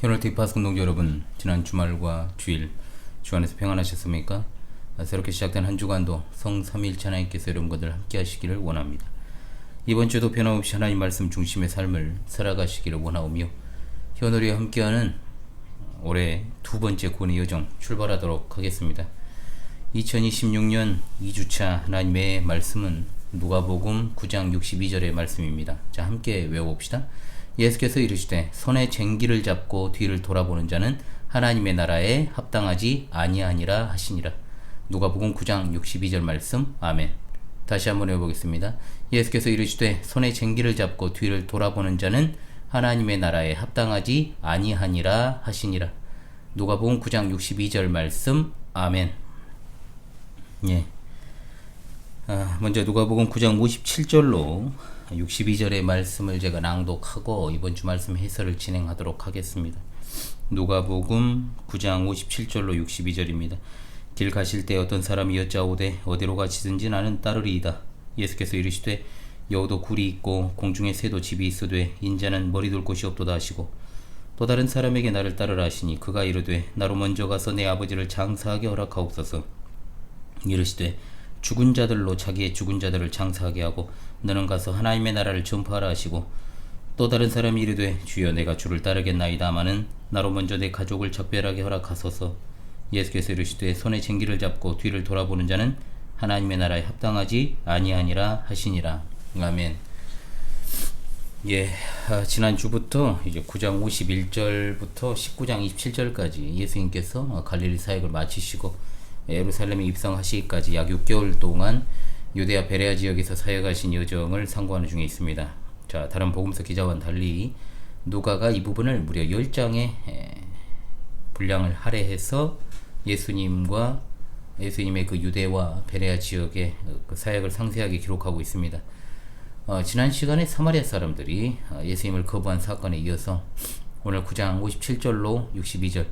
히어로티 파스콘 여러분, 지난 주말과 주일 주안에서 평안하셨습니까? 새롭게 시작된 한 주간도 성 삼위일체 하나님께서 여러분들 함께 하시기를 원합니다. 이번 주도 변함없이 하나님 말씀 중심의 삶을 살아가시기를 원하오며 히어로리와 함께하는 올해 두 번째 구원의 여정 출발하도록 하겠습니다. 2026년 2주차 하나님의 말씀은 누가복음 9장 62절의 말씀입니다. 자, 함께 외워봅시다. 예수께서 이르시되 손에 쟁기를 잡고 뒤를 돌아보는 자는 하나님의 나라에 합당하지 아니하니라 하시니라. 누가복음 9장 62절 말씀. 아멘. 다시 한번 외워보겠습니다. 예수께서 이르시되 손에 쟁기를 잡고 뒤를 돌아보는 자는 하나님의 나라에 합당하지 아니하니라 하시니라. 누가복음 9장 62절 말씀. 아멘. 예. 먼저 누가복음 9장 57절로 62절의 말씀을 제가 낭독하고 이번 주 말씀 해설을 진행하도록 하겠습니다. 누가복음 9장 57절로 62절입니다. 길 가실 때 어떤 사람이 여짜오되 어디로 가시든지 나는 따르리이다. 예수께서 이르시되 여우도 굴이 있고 공중에 새도 집이 있으되 인자는 머리 둘 곳이 없도다 하시고 또 다른 사람에게 나를 따르라 하시니 그가 이르되 나로 먼저 가서 내 아버지를 장사하게 허락하옵소서. 이르시되 죽은 자들로 자기의 죽은 자들을 장사하게 하고 너는 가서 하나님의 나라를 전파하라 하시고 또 다른 사람이 이르되 주여 내가 주를 따르겠나이다마는 나로 먼저 내 가족을 작별하게 허락하소서. 예수께서 이르시되 손에 쟁기를 잡고 뒤를 돌아보는 자는 하나님의 나라에 합당하지 아니하니라 하시니라. 아멘. 예, 지난 주부터 이제 9장 51절부터 19장 27절까지 예수님께서 갈릴리 사역을 마치시고 예루살렘에 입성하시기까지 약 6개월 동안 유대아 베레아 지역에서 사역하신 여정을 상고하는 중에 있습니다. 자, 다른 복음서 기자와는 달리 누가가 이 부분을 무려 10장의 분량을 할애해서 예수님의 그 유대와 베레아 지역의 그 사역을 상세하게 기록하고 있습니다. 지난 시간에 사마리아 사람들이 예수님을 거부한 사건에 이어서 오늘 9장 57절로 62절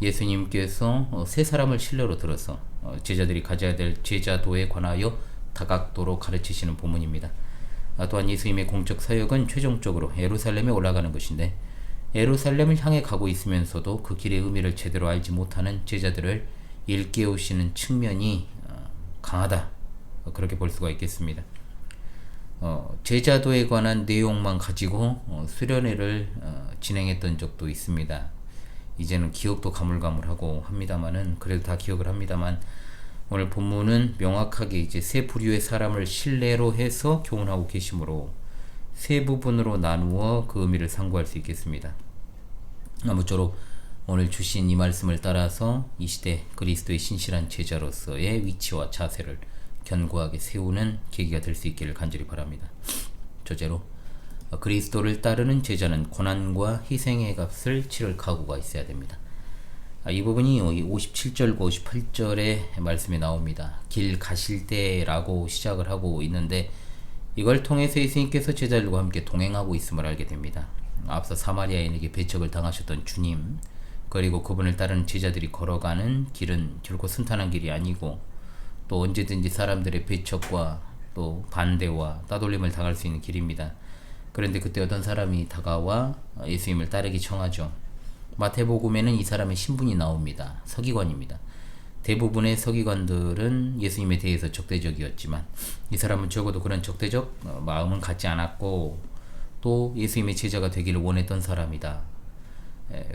예수님께서 세 사람을 신뢰로 들어서 제자들이 가져야 될 제자도에 관하여 다각도로 가르치시는 본문입니다. 또한 예수님의 공적 사역은 최종적으로 예루살렘에 올라가는 것인데 예루살렘을 향해 가고 있으면서도 그 길의 의미를 제대로 알지 못하는 제자들을 일깨우시는 측면이 강하다, 그렇게 볼 수가 있겠습니다. 제자도에 관한 내용만 가지고 수련회를 진행했던 적도 있습니다. 이제는 기억도 가물가물하고 합니다만은, 그래도 다 기억을 합니다만, 오늘 본문은 명확하게 이제 세 부류의 사람을 신뢰로 해서 교훈하고 계시므로 세 부분으로 나누어 그 의미를 상고할 수 있겠습니다. 아무쪼록 오늘 주신 이 말씀을 따라서 이 시대 그리스도의 신실한 제자로서의 위치와 자세를 견고하게 세우는 계기가 될 수 있기를 간절히 바랍니다. 첫째로, 그리스도를 따르는 제자는 고난과 희생의 값을 치를 각오가 있어야 됩니다. 이 부분이 57절과 58절의 말씀에 나옵니다. 길 가실 때라고 시작을 하고 있는데 이걸 통해서 예수님께서 제자들과 함께 동행하고 있음을 알게 됩니다. 앞서 사마리아인에게 배척을 당하셨던 주님, 그리고 그분을 따르는 제자들이 걸어가는 길은 결코 순탄한 길이 아니고 또 언제든지 사람들의 배척과 또 반대와 따돌림을 당할 수 있는 길입니다. 그런데 그때 어떤 사람이 다가와 예수님을 따르기 청하죠. 마태복음에는 이 사람의 신분이 나옵니다. 서기관입니다. 대부분의 서기관들은 예수님에 대해서 적대적이었지만 이 사람은 적어도 그런 적대적 마음은 갖지 않았고 또 예수님의 제자가 되기를 원했던 사람이다.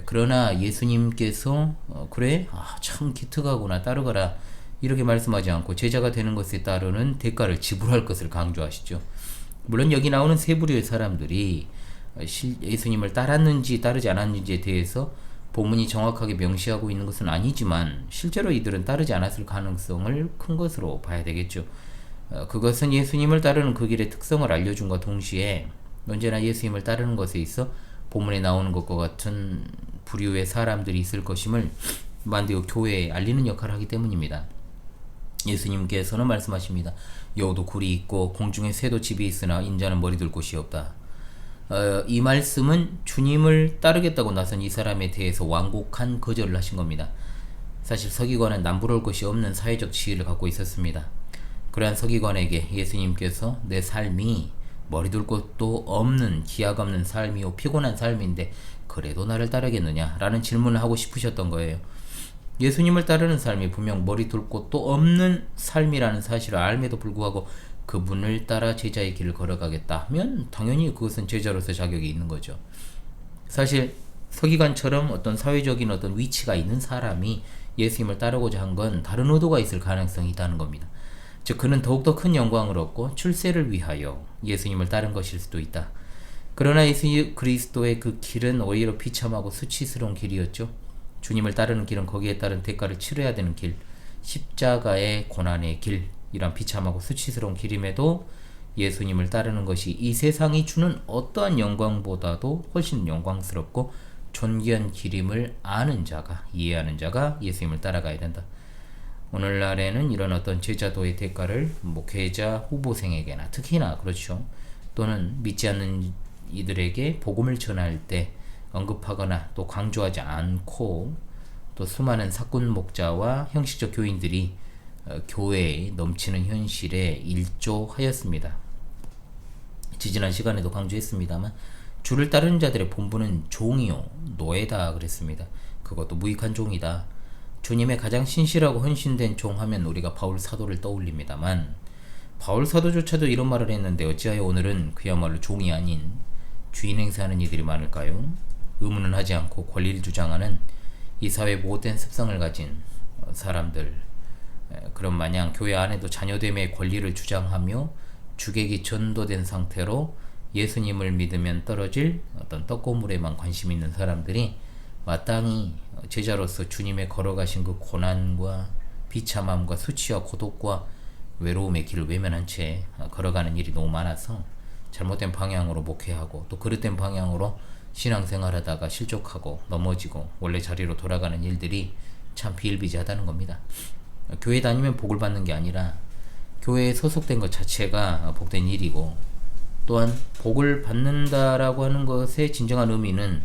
그러나 예수님께서 그래? 참 기특하구나, 따르거라, 이렇게 말씀하지 않고 제자가 되는 것에 따르는 대가를 지불할 것을 강조하시죠. 물론 여기 나오는 세 부류의 사람들이 예수님을 따랐는지 따르지 않았는지에 대해서 본문이 정확하게 명시하고 있는 것은 아니지만 실제로 이들은 따르지 않았을 가능성을 큰 것으로 봐야 되겠죠. 그것은 예수님을 따르는 그 길의 특성을 알려준과 동시에 언제나 예수님을 따르는 것에 있어 본문에 나오는 것과 같은 부류의 사람들이 있을 것임을 만대오 교회에 알리는 역할을 하기 때문입니다. 예수님께서는 말씀하십니다. 여우도 굴이 있고 공중에 새도 집이 있으나 인자는 머리 둘 곳이 없다. 이 말씀은 주님을 따르겠다고 나선 이 사람에 대해서 완곡한 거절을 하신 겁니다. 사실 서기관은 남부러울 것이 없는 사회적 지위를 갖고 있었습니다. 그러한 서기관에게 예수님께서 내 삶이 머리 둘 곳도 없는 기약 없는 삶이요 피곤한 삶인데 그래도 나를 따르겠느냐 라는 질문을 하고 싶으셨던 거예요. 예수님을 따르는 삶이 분명 머리 둘 곳도 없는 삶이라는 사실을 알매도 불구하고 그분을 따라 제자의 길을 걸어가겠다 하면 당연히 그것은 제자로서 자격이 있는 거죠. 사실 서기관처럼 어떤 사회적인 어떤 위치가 있는 사람이 예수님을 따르고자 한 건 다른 의도가 있을 가능성이 있다는 겁니다. 즉 그는 더욱더 큰 영광을 얻고 출세를 위하여 예수님을 따른 것일 수도 있다. 그러나 예수 그리스도의 그 길은 오히려 비참하고 수치스러운 길이었죠. 주님을 따르는 길은 거기에 따른 대가를 치러야 되는 길, 십자가의 고난의 길, 이란 비참하고 수치스러운 길임에도 예수님을 따르는 것이 이 세상이 주는 어떠한 영광보다도 훨씬 영광스럽고 존귀한 길임을 아는 자가, 이해하는 자가 예수님을 따라가야 된다. 오늘날에는 이런 어떤 제자도의 대가를 목회자 후보생에게나 특히나 그렇죠. 또는 믿지 않는 이들에게 복음을 전할 때 언급하거나 또 강조하지 않고 또 수많은 사꾼 목자와 형식적 교인들이 교회에 넘치는 현실에 일조하였습니다. 지지난 시간에도 강조했습니다만 주를 따르는 자들의 본분은 종이요 노예다 그랬습니다. 그것도 무익한 종이다. 주님의 가장 신실하고 헌신된 종 하면 우리가 바울 사도를 떠올립니다만 바울 사도조차도 이런 말을 했는데 어찌하여 오늘은 그야말로 종이 아닌 주인 행세하는 이들이 많을까요? 의무는 하지 않고 권리를 주장하는 이 사회의 못된 습성을 가진 사람들, 그런 마냥 교회 안에도 자녀됨의 권리를 주장하며 주객이 전도된 상태로 예수님을 믿으면 떨어질 어떤 떡고물에만 관심 있는 사람들이 마땅히 제자로서 주님의 걸어가신 그 고난과 비참함과 수치와 고독과 외로움의 길을 외면한 채 걸어가는 일이 너무 많아서 잘못된 방향으로 목회하고 또 그릇된 방향으로 신앙생활하다가 실족하고 넘어지고 원래 자리로 돌아가는 일들이 참 비일비재하다는 겁니다. 교회 다니면 복을 받는 게 아니라 교회에 소속된 것 자체가 복된 일이고 또한 복을 받는다라고 하는 것의 진정한 의미는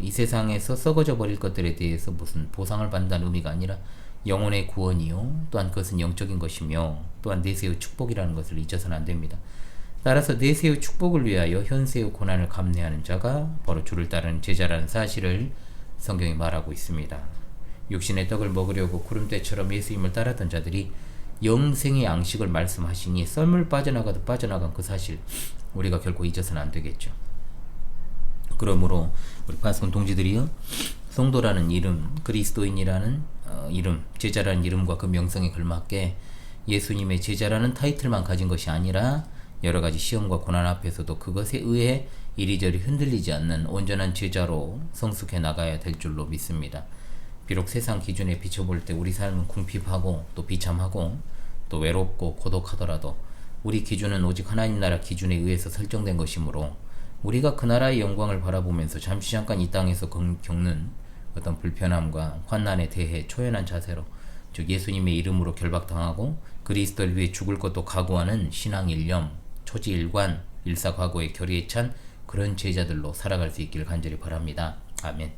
이 세상에서 썩어져 버릴 것들에 대해서 무슨 보상을 받는다는 의미가 아니라 영혼의 구원이요 또한 그것은 영적인 것이며 또한 내세의 축복이라는 것을 잊어서는 안 됩니다. 따라서 내세의 축복을 위하여 현세의 고난을 감내하는 자가 바로 주를 따르는 제자라는 사실을 성경이 말하고 있습니다. 육신의 떡을 먹으려고 구름대처럼 예수님을 따랐던 자들이 영생의 양식을 말씀하시니 썰물 빠져나가도 빠져나간 그 사실 우리가 결코 잊어서는 안 되겠죠. 그러므로 우리 파스콘 동지들이요 성도라는 이름, 그리스도인이라는 이름, 제자라는 이름과 그 명성에 걸맞게 예수님의 제자라는 타이틀만 가진 것이 아니라 여러가지 시험과 고난 앞에서도 그것에 의해 이리저리 흔들리지 않는 온전한 제자로 성숙해 나가야 될 줄로 믿습니다. 비록 세상 기준에 비춰볼 때 우리 삶은 궁핍하고 또 비참하고 또 외롭고 고독하더라도 우리 기준은 오직 하나님 나라 기준에 의해서 설정된 것이므로 우리가 그 나라의 영광을 바라보면서 잠시 잠깐 이 땅에서 겪는 어떤 불편함과 환난에 대해 초연한 자세로 즉 예수님의 이름으로 결박당하고 그리스도를 위해 죽을 것도 각오하는 신앙일념, 초지일관, 일사과거의 결의에 찬 그런 제자들로 살아갈 수 있기를 간절히 바랍니다. 아멘.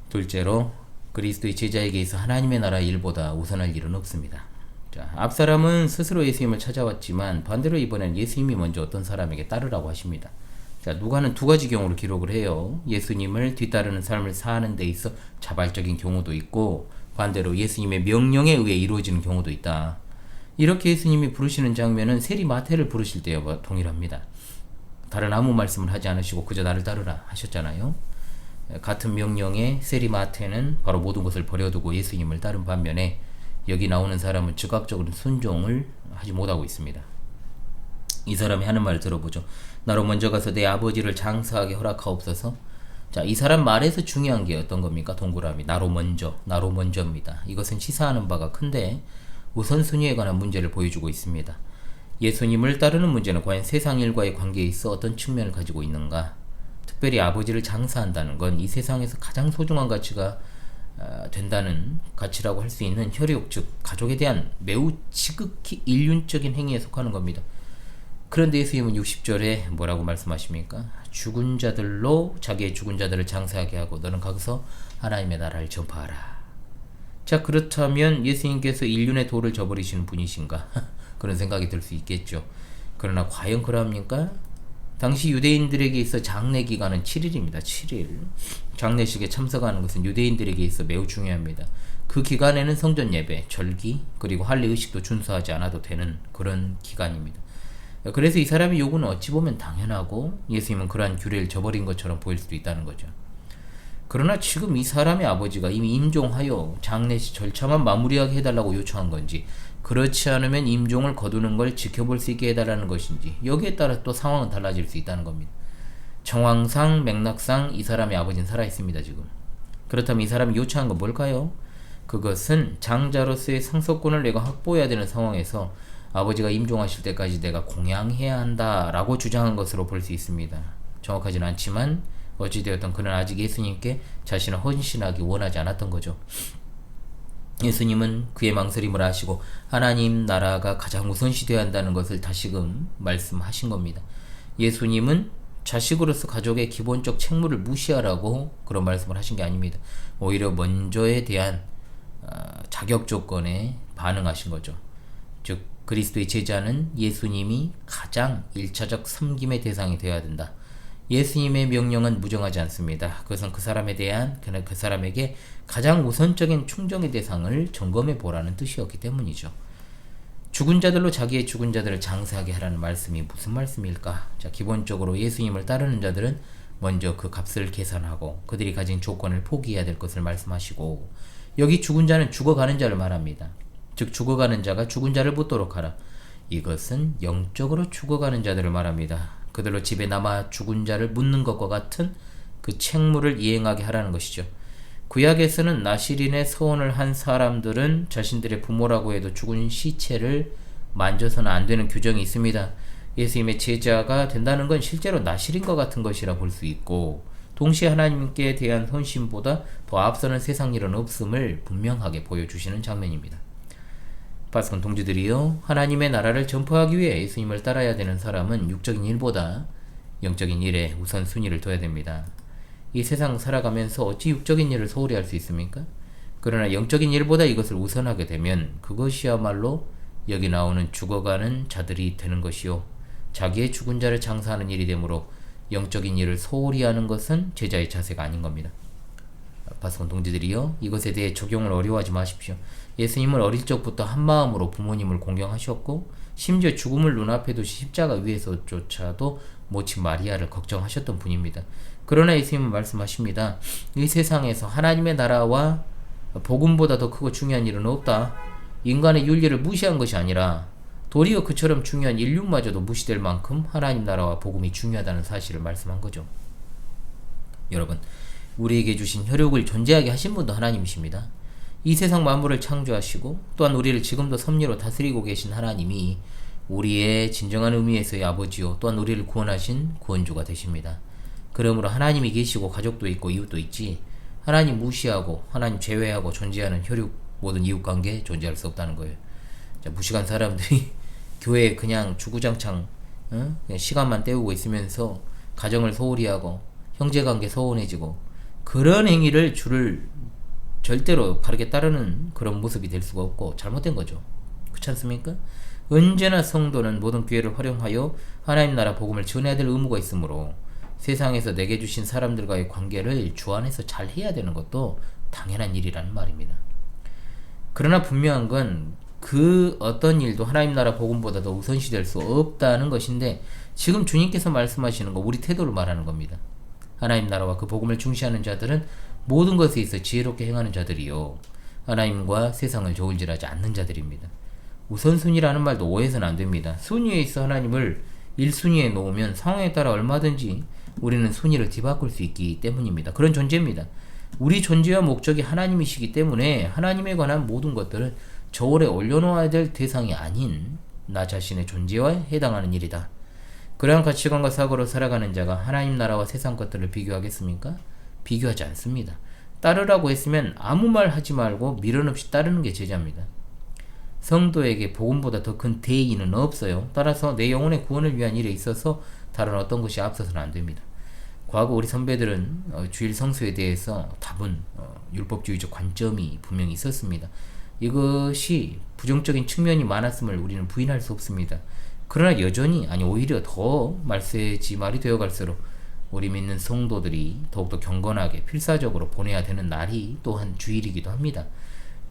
둘째로 그리스도의 제자에게 있어 하나님의 나라 일보다 우선할 일은 없습니다. 자, 앞사람은 스스로 예수님을 찾아왔지만 반대로 이번엔 예수님이 먼저 어떤 사람에게 따르라고 하십니다. 자, 누가는 두 가지 경우를 기록을 해요. 예수님을 뒤따르는 삶을 사는 데 있어 자발적인 경우도 있고 반대로 예수님의 명령에 의해 이루어지는 경우도 있다. 이렇게 예수님이 부르시는 장면은 세리 마태를 부르실 때와 동일합니다. 다른 아무 말씀을 하지 않으시고 그저 나를 따르라 하셨잖아요. 같은 명령에 세리 마태는 바로 모든 것을 버려두고 예수님을 따른 반면에 여기 나오는 사람은 즉각적으로 순종을 하지 못하고 있습니다. 이 사람이 하는 말 들어보죠. 나로 먼저 가서 내 아버지를 장사하게 허락하옵소서. 자, 이 사람 말에서 중요한 게 어떤 겁니까? 동그라미. 나로 먼저입니다. 이것은 시사하는 바가 큰데 우선순위에 관한 문제를 보여주고 있습니다. 예수님을 따르는 문제는 과연 세상 일과의 관계에 있어 어떤 측면을 가지고 있는가? 특별히 아버지를 장사한다는 건 이 세상에서 가장 소중한 가치가 된다는 가치라고 할 수 있는 혈육, 즉 가족에 대한 매우 지극히 인륜적인 행위에 속하는 겁니다. 그런데 예수님은 60절에 뭐라고 말씀하십니까? 죽은 자들로 자기의 죽은 자들을 장사하게 하고 너는 가서 하나님의 나라를 전파하라. 자, 그렇다면 예수님께서 인륜의 도를 저버리시는 분이신가? 그런 생각이 들 수 있겠죠. 그러나 과연 그러합니까? 당시 유대인들에게 있어 장례 기간은 7일입니다. 7일. 장례식에 참석하는 것은 유대인들에게 있어 매우 중요합니다. 그 기간에는 성전 예배, 절기, 그리고 할례 의식도 준수하지 않아도 되는 그런 기간입니다. 그래서 이 사람의 요구는 어찌 보면 당연하고 예수님은 그러한 규례를 저버린 것처럼 보일 수도 있다는 거죠. 그러나 지금 이 사람의 아버지가 이미 임종하여 장례식 절차만 마무리하게 해달라고 요청한 건지, 그렇지 않으면 임종을 거두는 걸 지켜볼 수 있게 해달라는 것인지, 여기에 따라 또 상황은 달라질 수 있다는 겁니다. 정황상 맥락상 이 사람의 아버지는 살아있습니다. 지금. 그렇다면 이 사람이 요청한 건 뭘까요? 그것은 장자로서의 상속권을 내가 확보해야 되는 상황에서 아버지가 임종하실 때까지 내가 공양해야 한다라고 주장한 것으로 볼 수 있습니다. 정확하진 않지만 어찌되었든 그는 아직 예수님께 자신을 헌신하기 원하지 않았던 거죠. 예수님은 그의 망설임을 아시고 하나님 나라가 가장 우선시되어야 한다는 것을 다시금 말씀하신 겁니다. 예수님은 자식으로서 가족의 기본적 책무를 무시하라고 그런 말씀을 하신 게 아닙니다. 오히려 먼저에 대한 자격 조건에 반응하신 거죠. 즉 그리스도의 제자는 예수님이 가장 1차적 섬김의 대상이 되어야 된다. 예수님의 명령은 무정하지 않습니다. 그것은 그 사람에게 가장 우선적인 충정의 대상을 점검해 보라는 뜻이었기 때문이죠. 죽은 자들로 자기의 죽은 자들을 장사하게 하라는 말씀이 무슨 말씀일까? 자, 기본적으로 예수님을 따르는 자들은 먼저 그 값을 계산하고 그들이 가진 조건을 포기해야 될 것을 말씀하시고, 여기 죽은 자는 죽어가는 자를 말합니다. 즉 죽어가는 자가 죽은 자를 붙도록 하라. 이것은 영적으로 죽어가는 자들을 말합니다. 그들로 집에 남아 죽은 자를 묻는 것과 같은 그 책무를 이행하게 하라는 것이죠. 구약에서는 나시린의 서원을 한 사람들은 자신들의 부모라고 해도 죽은 시체를 만져서는 안 되는 규정이 있습니다. 예수님의 제자가 된다는 건 실제로 나시린과 같은 것이라 볼 수 있고, 동시에 하나님께 대한 헌신보다 더 앞서는 세상 일은 없음을 분명하게 보여주시는 장면입니다. 파스콘 동지들이요, 하나님의 나라를 전파하기 위해 예수님을 따라야 되는 사람은 육적인 일보다 영적인 일에 우선순위를 둬야 됩니다. 이 세상 살아가면서 어찌 육적인 일을 소홀히 할 수 있습니까? 그러나 영적인 일보다 이것을 우선하게 되면 그것이야말로 여기 나오는 죽어가는 자들이 되는 것이요, 자기의 죽은 자를 장사하는 일이 되므로 영적인 일을 소홀히 하는 것은 제자의 자세가 아닌 겁니다. 파스콘 동지들이요, 이것에 대해 적용을 어려워하지 마십시오. 예수님은 어릴 적부터 한마음으로 부모님을 공경하셨고, 심지어 죽음을 눈앞에 두시 십자가 위에서조차도 모친 마리아를 걱정하셨던 분입니다. 그러나 예수님은 말씀하십니다. 이 세상에서 하나님의 나라와 복음보다 더 크고 중요한 일은 없다. 인간의 윤리를 무시한 것이 아니라 도리어 그처럼 중요한 인륜마저도 무시될 만큼 하나님 나라와 복음이 중요하다는 사실을 말씀한 거죠. 여러분, 우리에게 주신 혈육을 존재하게 하신 분도 하나님이십니다. 이 세상 만물을 창조하시고 또한 우리를 지금도 섭리로 다스리고 계신 하나님이 우리의 진정한 의미에서의 아버지요, 또한 우리를 구원하신 구원주가 되십니다. 그러므로 하나님이 계시고 가족도 있고 이웃도 있지, 하나님 무시하고 하나님 제외하고 존재하는 혈육, 모든 이웃관계 존재할 수 없다는 거예요. 자, 무식한 사람들이 교회에 그냥 주구장창 그냥 시간만 때우고 있으면서 가정을 소홀히 하고 형제관계 소원해지고, 그런 행위를 주를 절대로 바르게 따르는 그런 모습이 될 수가 없고 잘못된 거죠. 그렇지 않습니까? 언제나 성도는 모든 기회를 활용하여 하나님 나라 복음을 전해야 될 의무가 있으므로 세상에서 내게 주신 사람들과의 관계를 주 안에서 잘 해야 되는 것도 당연한 일이라는 말입니다. 그러나 분명한 건 그 어떤 일도 하나님 나라 복음보다 더 우선시 될 수 없다는 것인데, 지금 주님께서 말씀하시는 거 우리 태도를 말하는 겁니다. 하나님 나라와 그 복음을 중시하는 자들은 모든 것에 있어 지혜롭게 행하는 자들이요, 하나님과 세상을 저울질하지 않는 자들입니다. 우선순위라는 말도 오해해서는 안 됩니다. 순위에 있어 하나님을 1순위에 놓으면 상황에 따라 얼마든지 우리는 순위를 뒤바꿀 수 있기 때문입니다. 그런 존재입니다. 우리 존재와 목적이 하나님이시기 때문에 하나님에 관한 모든 것들은 저울에 올려놓아야 될 대상이 아닌 나 자신의 존재와 해당하는 일이다. 그러한 가치관과 사고로 살아가는 자가 하나님 나라와 세상 것들을 비교하겠습니까? 비교하지 않습니다. 따르라고 했으면 아무 말 하지 말고 미련 없이 따르는 게 제자입니다. 성도에게 복음보다 더 큰 대의는 없어요. 따라서 내 영혼의 구원을 위한 일에 있어서 다른 어떤 것이 앞서서는 안 됩니다. 과거 우리 선배들은 주일 성수에 대해서 다분 율법주의적 관점이 분명히 있었습니다. 이것이 부정적인 측면이 많았음을 우리는 부인할 수 없습니다. 그러나 여전히 아니 오히려 더 말세지 말이 되어갈수록 우리 믿는 성도들이 더욱더 경건하게 필사적으로 보내야 되는 날이 또한 주일이기도 합니다.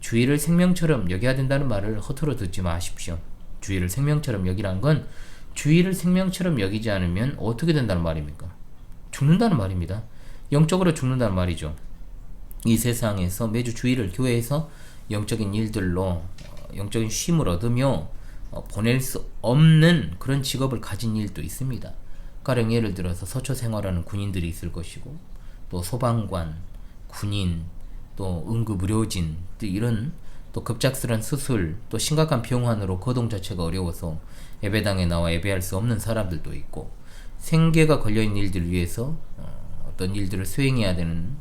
주일을 생명처럼 여겨야 된다는 말을 허투루 듣지 마십시오. 주일을 생명처럼 여기란 건 주일을 생명처럼 여기지 않으면 어떻게 된다는 말입니까? 죽는다는 말입니다. 영적으로 죽는다는 말이죠. 이 세상에서 매주 주일을 교회에서 영적인 일들로 영적인 쉼을 얻으며 보낼 수 없는 그런 직업을 가진 일도 있습니다. 가령 예를 들어서 서초 생활하는 군인들이 있을 것이고, 또 소방관, 군인, 또 응급의료진, 또 이런 또 급작스런 수술, 또 심각한 병환으로 거동 자체가 어려워서 예배당에 나와 예배할 수 없는 사람들도 있고, 생계가 걸려있는 일들을 위해서 어떤 일들을 수행해야 되는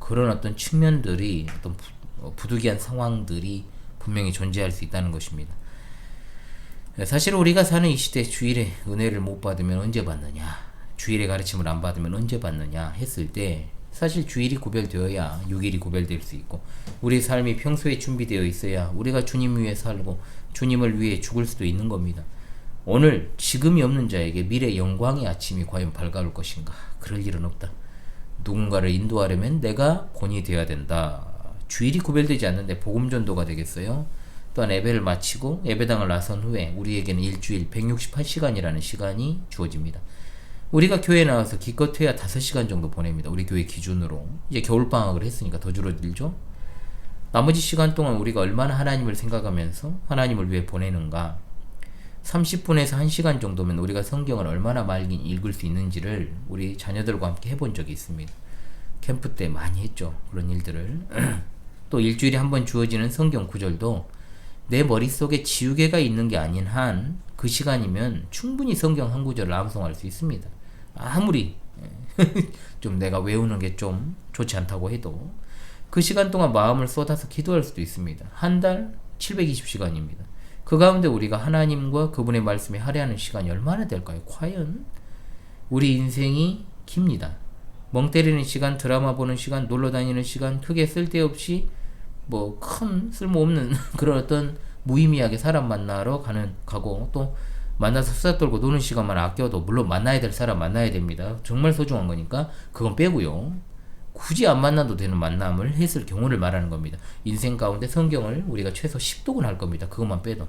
그런 어떤 측면들이, 어떤 부득이한 상황들이 분명히 존재할 수 있다는 것입니다. 사실 우리가 사는 이 시대 주일에 은혜를 못 받으면 언제 받느냐, 주일의 가르침을 안 받으면 언제 받느냐 했을 때, 사실 주일이 구별되어야 6일이 구별될 수 있고, 우리 삶이 평소에 준비되어 있어야 우리가 주님 위해 살고 주님을 위해 죽을 수도 있는 겁니다. 오늘 지금이 없는 자에게 미래 영광의 아침이 과연 밝아올 것인가? 그럴 일은 없다. 누군가를 인도하려면 내가 본이 되어야 된다. 주일이 구별되지 않는데 복음 전도가 되겠어요? 또한 예배를 마치고 예배당을 나선 후에 우리에게는 일주일 168시간이라는 시간이 주어집니다. 우리가 교회에 나와서 기껏해야 5시간 정도 보냅니다. 우리 교회 기준으로. 이제 겨울방학을 했으니까 더 줄어들죠. 나머지 시간 동안 우리가 얼마나 하나님을 생각하면서 하나님을 위해 보내는가, 30분에서 1시간 정도면 우리가 성경을 얼마나 많이 읽을 수 있는지를 우리 자녀들과 함께 해본 적이 있습니다. 캠프 때 많이 했죠. 그런 일들을. 또 일주일에 한 번 주어지는 성경 구절도 내 머릿속에 지우개가 있는 게 아닌 한 그 시간이면 충분히 성경 한 구절을 암송할 수 있습니다. 아무리 좀 내가 외우는 게 좀 좋지 않다고 해도 그 시간 동안 마음을 쏟아서 기도할 수도 있습니다. 한 달 720시간입니다. 그 가운데 우리가 하나님과 그분의 말씀에 할애하는 시간이 얼마나 될까요? 과연 우리 인생이 깁니다. 멍 때리는 시간, 드라마 보는 시간, 놀러 다니는 시간, 크게 쓸데없이 뭐 큰 쓸모없는 그런 어떤 무의미하게 사람 만나러 가고, 또 만나서 수다 떨고 노는 시간만 아껴도, 물론 만나야 될 사람 만나야 됩니다. 정말 소중한 거니까 그건 빼고요. 굳이 안 만나도 되는 만남을 했을 경우를 말하는 겁니다. 인생 가운데 성경을 우리가 최소 10독은 할 겁니다. 그것만 빼도.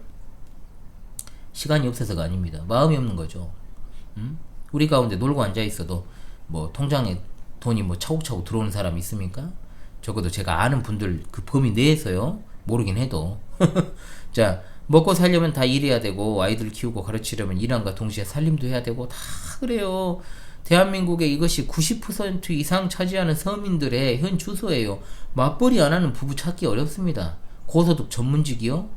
시간이 없어서가 아닙니다. 마음이 없는 거죠. 우리 가운데 놀고 앉아 있어도 뭐 통장에 돈이 뭐 차곡차곡 들어오는 사람이 있습니까? 적어도 제가 아는 분들 그 범위 내에서요. 모르긴 해도. 자, 먹고 살려면 다 일해야 되고, 아이들 키우고 가르치려면 일함과 동시에 살림도 해야 되고, 다 그래요. 대한민국의 이것이 90% 이상 차지하는 서민들의 현 주소예요. 맞벌이 안 하는 부부 찾기 어렵습니다. 고소득 전문직이요?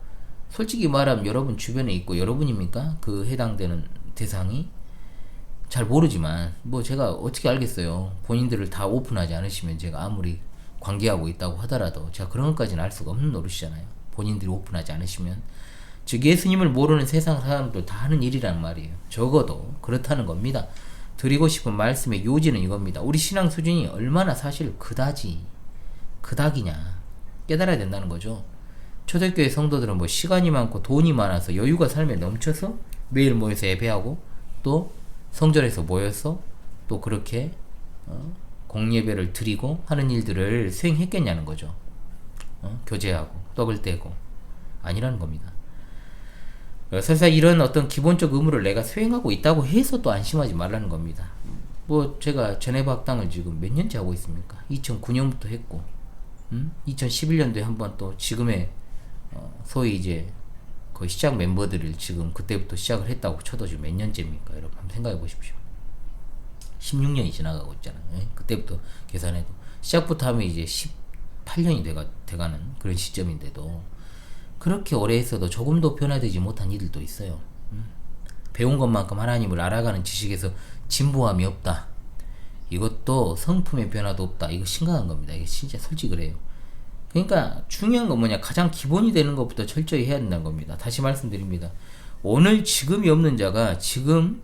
솔직히 말하면 여러분 주변에 있고 여러분입니까? 그 해당되는 대상이? 잘 모르지만 뭐 제가 어떻게 알겠어요. 본인들을 다 오픈하지 않으시면 제가 아무리 관계하고 있다고 하더라도 제가 그런 것까지는 알 수가 없는 노릇이잖아요. 본인들이 오픈하지 않으시면. 즉 예수님을 모르는 세상 사람들 다 하는 일이란 말이에요. 적어도 그렇다는 겁니다. 드리고 싶은 말씀의 요지는 이겁니다. 우리 신앙 수준이 얼마나 사실 그닥이냐 깨달아야 된다는 거죠. 초대교회 성도들은 뭐 시간이 많고 돈이 많아서 여유가 삶에 넘쳐서 매일 모여서 예배하고, 또 성전에서 모여서 또 그렇게 공예배를 드리고 하는 일들을 수행했겠냐는 거죠. 교제하고 떡을 떼고. 아니라는 겁니다. 설사 이런 어떤 기본적 의무를 내가 수행하고 있다고 해서 또 안심하지 말라는 겁니다. 뭐 제가 제네바 학당을 지금 몇 년째 하고 있습니까? 2009년부터 했고, 2011년도에 한번 또 지금의 소위 이제 거의 시작 멤버들을 지금 그때부터 시작을 했다고 쳐도 지금 몇 년째입니까? 여러분 한번 생각해 보십시오. 16년이 지나가고 있잖아요. 그때부터 계산해도 시작부터 하면 이제 18년이 돼가는 그런 시점인데도 그렇게 오래 했어도 조금도 변화되지 못한 이들도 있어요. 배운 것만큼 하나님을 알아가는 지식에서 진보함이 없다. 이것도 성품의 변화도 없다. 이거 심각한 겁니다. 이게 진짜 솔직히 그래요. 그러니까 중요한 건 뭐냐, 가장 기본이 되는 것부터 철저히 해야 된다는 겁니다. 다시 말씀드립니다. 오늘 지금이 없는 자가 지금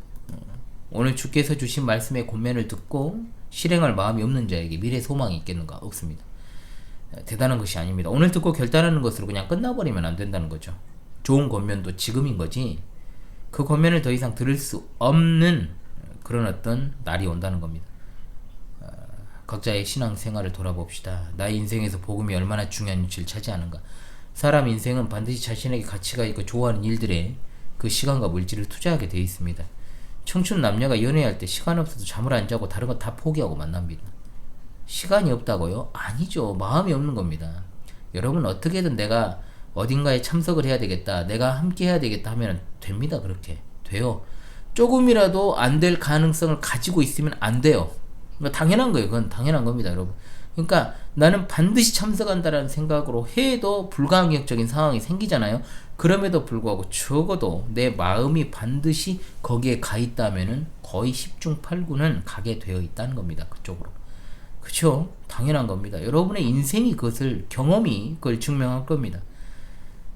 오늘 주께서 주신 말씀의 권면을 듣고 실행할 마음이 없는 자에게 미래 소망이 있겠는가? 없습니다. 대단한 것이 아닙니다. 오늘 듣고 결단하는 것으로 그냥 끝나버리면 안 된다는 거죠. 좋은 권면도 지금인 거지 그 고면을 더 이상 들을 수 없는 그런 어떤 날이 온다는 겁니다. 각자의 신앙생활을 돌아봅시다. 나의 인생에서 복음이 얼마나 중요한 위치를 차지하는가. 사람 인생은 반드시 자신에게 가치가 있고 좋아하는 일들에 그 시간과 물질을 투자하게 되어 있습니다. 청춘 남녀가 연애할 때 시간 없어도 잠을 안 자고 다른 거 다 포기하고 만납니다. 시간이 없다고요? 아니죠. 마음이 없는 겁니다. 여러분 어떻게든 내가 어딘가에 참석을 해야 되겠다, 내가 함께 해야 되겠다 하면 됩니다. 그렇게 돼요. 조금이라도 안 될 가능성을 가지고 있으면 안 돼요. 당연한 거예요. 그건 당연한 겁니다, 여러분. 그러니까 나는 반드시 참석한다라는 생각으로 해도 불가항력적인 상황이 생기잖아요. 그럼에도 불구하고 적어도 내 마음이 반드시 거기에 가 있다면은 거의 10중 8구는 가게 되어 있다는 겁니다. 그쪽으로. 그쵸? 당연한 겁니다. 여러분의 인생이 그것을, 경험이 그걸 증명할 겁니다.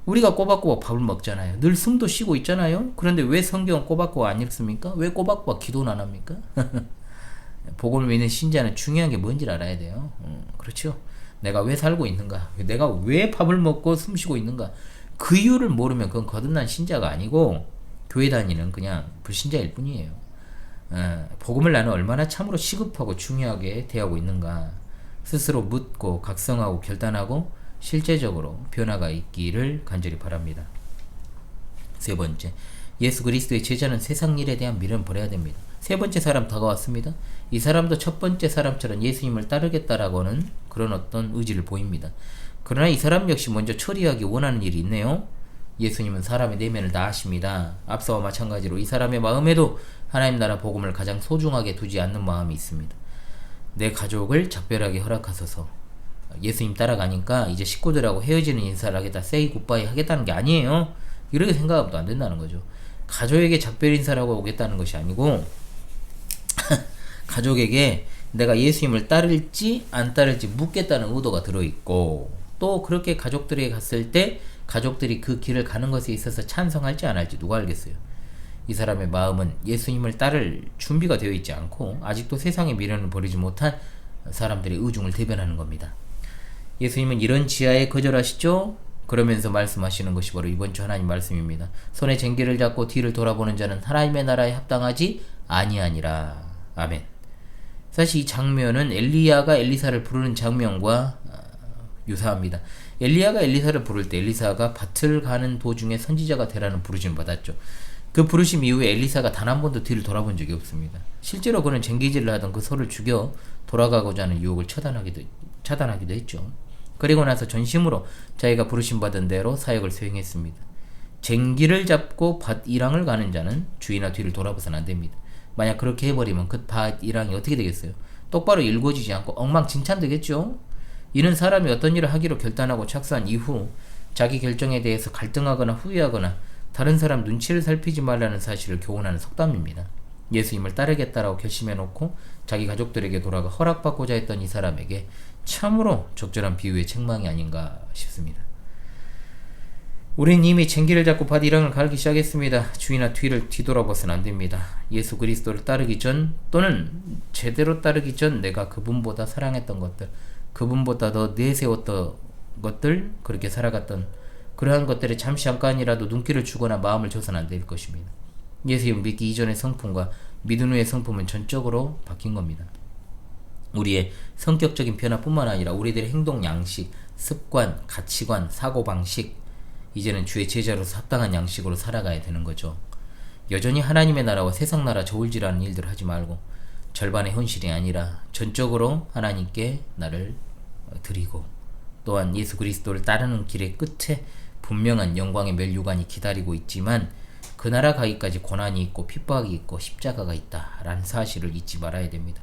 우리가 꼬박꼬박 밥을 먹잖아요. 늘 숨도 쉬고 있잖아요. 그런데 왜 성경은 꼬박꼬박 안 읽습니까? 왜 꼬박꼬박 기도는 안 합니까? 복음을 믿는 신자는 중요한 게 뭔지를 알아야 돼요. 그렇죠? 내가 왜 살고 있는가? 내가 왜 밥을 먹고 숨 쉬고 있는가? 그 이유를 모르면 그건 거듭난 신자가 아니고 교회 다니는 그냥 불신자일 뿐이에요. 복음을 나는 얼마나 참으로 시급하고 중요하게 대하고 있는가? 스스로 묻고 각성하고 결단하고 실제적으로 변화가 있기를 간절히 바랍니다. 세 번째, 예수 그리스도의 제자는 세상 일에 대한 미련을 버려야 됩니다. 세 번째 사람 다가왔습니다. 이 사람도 첫 번째 사람처럼 예수님을 따르겠다라고는 그런 어떤 의지를 보입니다. 그러나 이 사람 역시 먼저 처리하기 원하는 일이 있네요. 예수님은 사람의 내면을 다 아십니다. 앞서와 마찬가지로 이 사람의 마음에도 하나님 나라 복음을 가장 소중하게 두지 않는 마음이 있습니다. 내 가족을 작별하게 허락하소서. 예수님 따라가니까 이제 식구들하고 헤어지는 인사를 하겠다, say goodbye 하겠다는 게 아니에요. 이렇게 생각하면 안 된다는 거죠. 가족에게 작별 인사를 하고 오겠다는 것이 아니고 가족에게 내가 예수님을 따를지 안 따를지 묻겠다는 의도가 들어있고, 또 그렇게 가족들에게 갔을 때 가족들이 그 길을 가는 것에 있어서 찬성할지 안 할지 누가 알겠어요. 이 사람의 마음은 예수님을 따를 준비가 되어 있지 않고 아직도 세상의 미련을 버리지 못한 사람들의 의중을 대변하는 겁니다. 예수님은 이런 지하에 거절하시죠? 그러면서 말씀하시는 것이 바로 이번 주 하나님 말씀입니다. 손에 쟁기를 잡고 뒤를 돌아보는 자는 하나님의 나라에 합당하지 아니하니라. 아멘. 사실 이 장면은 엘리야가 엘리사를 부르는 장면과 유사합니다. 엘리야가 엘리사를 부를 때 엘리사가 밭을 가는 도중에 선지자가 되라는 부르심을 받았죠. 그 부르심 이후에 엘리사가 단 한 번도 뒤를 돌아본 적이 없습니다. 실제로 그는 쟁기질을 하던 그 소를 죽여 돌아가고자 하는 유혹을 차단하기도 했죠. 그리고 나서 전심으로 자기가 부르심 받은 대로 사역을 수행했습니다. 쟁기를 잡고 밭 일항을 가는 자는 주의나 뒤를 돌아봐서는 안 됩니다. 만약 그렇게 해버리면 그 밭 일항이 어떻게 되겠어요? 똑바로 일궈지지 않고 엉망진창 되겠죠? 이는 사람이 어떤 일을 하기로 결단하고 착수한 이후 자기 결정에 대해서 갈등하거나 후회하거나 다른 사람 눈치를 살피지 말라는 사실을 교훈하는 속담입니다. 예수님을 따르겠다라고 결심해놓고 자기 가족들에게 돌아가 허락받고자 했던 이 사람에게 참으로 적절한 비유의 책망이 아닌가 싶습니다. 우린 이미 쟁기를 잡고 밭 일항을 갈기 시작했습니다. 주의나 뒤를 뒤돌아봐서는 안됩니다. 예수 그리스도를 따르기 전, 또는 제대로 따르기 전 내가 그분보다 사랑했던 것들, 그분보다 더 내세웠던 것들, 그렇게 살아갔던 그러한 것들에 잠시 잠깐이라도 눈길을 주거나 마음을 줘서는 안 될 것입니다. 예수님 믿기 이전의 성품과 믿은 후의 성품은 전적으로 바뀐 겁니다. 우리의 성격적인 변화뿐만 아니라 우리들의 행동 양식, 습관, 가치관, 사고방식, 이제는 주의 제자로서 합당한 양식으로 살아가야 되는 거죠. 여전히 하나님의 나라와 세상 나라 저울질하는 일들을 하지 말고 절반의 헌신이 아니라 전적으로 하나님께 나를 드리고, 또한 예수 그리스도를 따르는 길의 끝에 분명한 영광의 멸류관이 기다리고 있지만 그 나라 가기까지 고난이 있고 핍박이 있고 십자가가 있다라는 사실을 잊지 말아야 됩니다.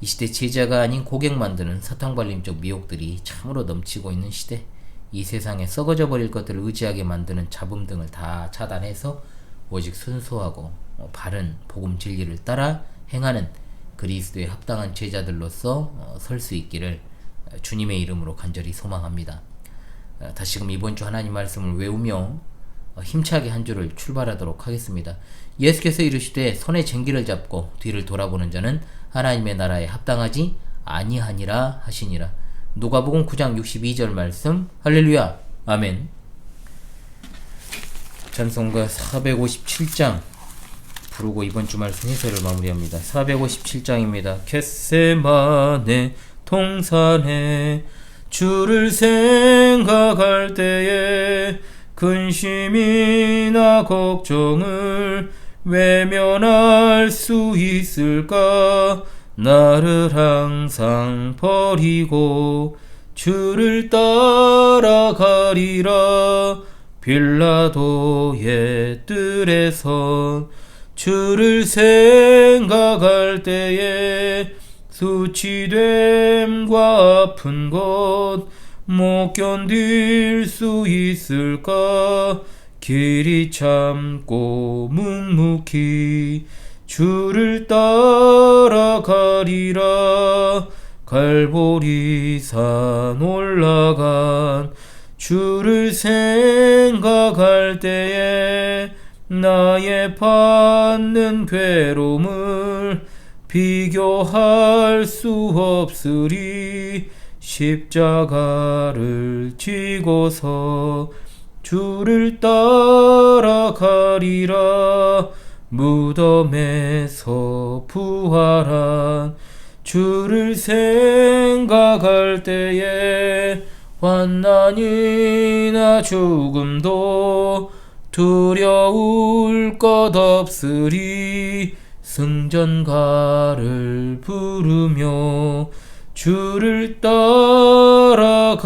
이 시대 제자가 아닌 고객 만드는 사탕발림적 미혹들이 참으로 넘치고 있는 시대, 이 세상에 썩어져 버릴 것들을 의지하게 만드는 잡음 등을 다 차단해서 오직 순수하고 바른 복음 진리를 따라 행하는 그리스도의 합당한 제자들로서 설 수 있기를 주님의 이름으로 간절히 소망합니다. 다시금 이번 주 하나님 말씀을 외우며 힘차게 한 주를 출발하도록 하겠습니다. 예수께서 이르시되 손에 쟁기를 잡고 뒤를 돌아보는 자는 하나님의 나라에 합당하지 아니하니라 하시니라. 누가복음 9장 62절 말씀. 할렐루야. 아멘. 찬송가 457장 부르고 이번 주말 순회설을 마무리합니다. 457장입니다. 겟세마네 동산에 주를 생각할 때에 근심이나 걱정을 외면할 수 있을까? 나를 항상 버리고 주를 따라가리라. 빌라도의 뜰에선 주를 생각할 때에 수치됨과 아픈 것 못 견딜 수 있을까? 길이 참고 묵묵히 주를 따라가리라. 갈보리산 올라간 주를 생각할 때에 나의 받는 괴로움을 비교할 수 없으리. 십자가를 지고서 주를 따라가리라. 무덤에서 부활한 주를 생각할 때에 환난이나 죽음도 두려울 것 없으리. 승전가를 부르며 주를 따라가리라.